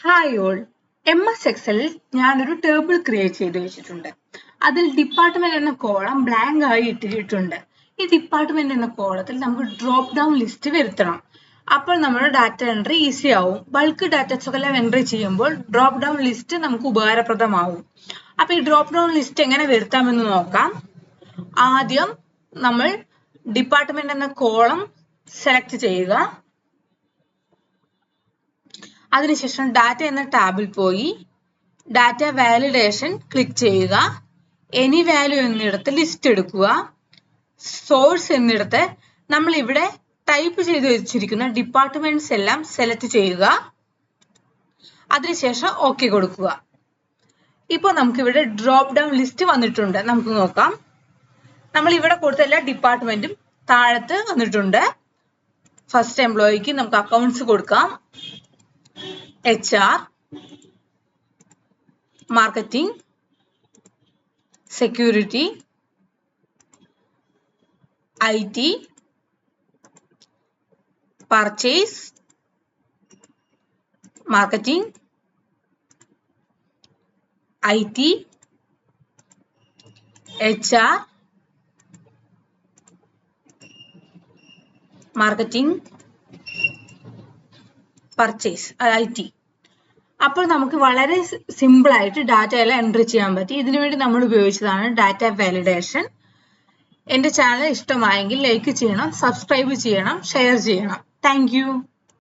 Hi all, MS എക്സലിൽ ഞാനൊരു table create ചെയ്ത് വെച്ചിട്ടുണ്ട്. അതിൽ ഡിപ്പാർട്ട്മെന്റ് എന്ന കോളം ബ്ലാങ്ക് ആയി ഇട്ടിട്ടുണ്ട്. ഈ ഡിപ്പാർട്ട്മെന്റ് എന്ന കോളത്തിൽ നമുക്ക് ഡ്രോപ്പ് ഡൗൺ ലിസ്റ്റ് വരുത്തണം. അപ്പോൾ നമ്മുടെ ഡാറ്റ എൻട്രി ഈസി ആവും. ബൾക്ക് ഡാറ്റാസ് എല്ലാം എൻട്രി ചെയ്യുമ്പോൾ ഡ്രോപ്പ് ഡൗൺ ലിസ്റ്റ് നമുക്ക് ഉപകാരപ്രദമാവും. അപ്പൊ ഈ ഡ്രോപ്പ് ഡൗൺ ലിസ്റ്റ് എങ്ങനെ വരുത്താമെന്ന് നോക്കാം. ആദ്യം നമ്മൾ ഡിപ്പാർട്ട്മെന്റ് എന്ന കോളം സെലക്ട് ചെയ്യുക. അതിനുശേഷം ഡാറ്റ എന്ന ടാബിൽ പോയി ഡാറ്റ വാലിഡേഷൻ ക്ലിക്ക് ചെയ്യുക. എനി വാല്യൂ എന്നിടത്ത് ലിസ്റ്റ് എടുക്കുക. സോഴ്സ് എന്നിടത്ത് നമ്മൾ ഇവിടെ ടൈപ്പ് ചെയ്ത് വെച്ചിരിക്കുന്ന ഡിപ്പാർട്ട്മെന്റ്സ് എല്ലാം സെലക്ട് ചെയ്യുക. അതിനുശേഷം ഓക്കെ കൊടുക്കുക. ഇപ്പോൾ നമുക്ക് ഇവിടെ ഡ്രോപ്പ് ഡൗൺ ലിസ്റ്റ് വന്നിട്ടുണ്ട്. നമുക്ക് നോക്കാം. നമ്മൾ ഇവിടെ കൊടുത്ത എല്ലാ ഡിപ്പാർട്ട്മെന്റും താഴത്ത് വന്നിട്ടുണ്ട്. ഫസ്റ്റ് എംപ്ലോയിക്ക് നമുക്ക് അക്കൗണ്ട്സ് കൊടുക്കാം. HR, marketing, security, IT, purchase, marketing, IT, HR, marketing, purchase, IT. അപ്പോൾ നമുക്ക് വളരെ സിമ്പിൾ ആയിട്ട് ഡാറ്റ എല്ലാം എൻട്രി ചെയ്യാൻ പറ്റി. ഇതിനുവേണ്ടി നമ്മൾ ഉപയോഗിച്ചതാണ് ഡാറ്റ വാലിഡേഷൻ. എൻ്റെ ചാനൽ ഇഷ്ടമായെങ്കിൽ ലൈക്ക് ചെയ്യണം, സബ്സ്ക്രൈബ് ചെയ്യണം, ഷെയർ ചെയ്യണം. Thank you.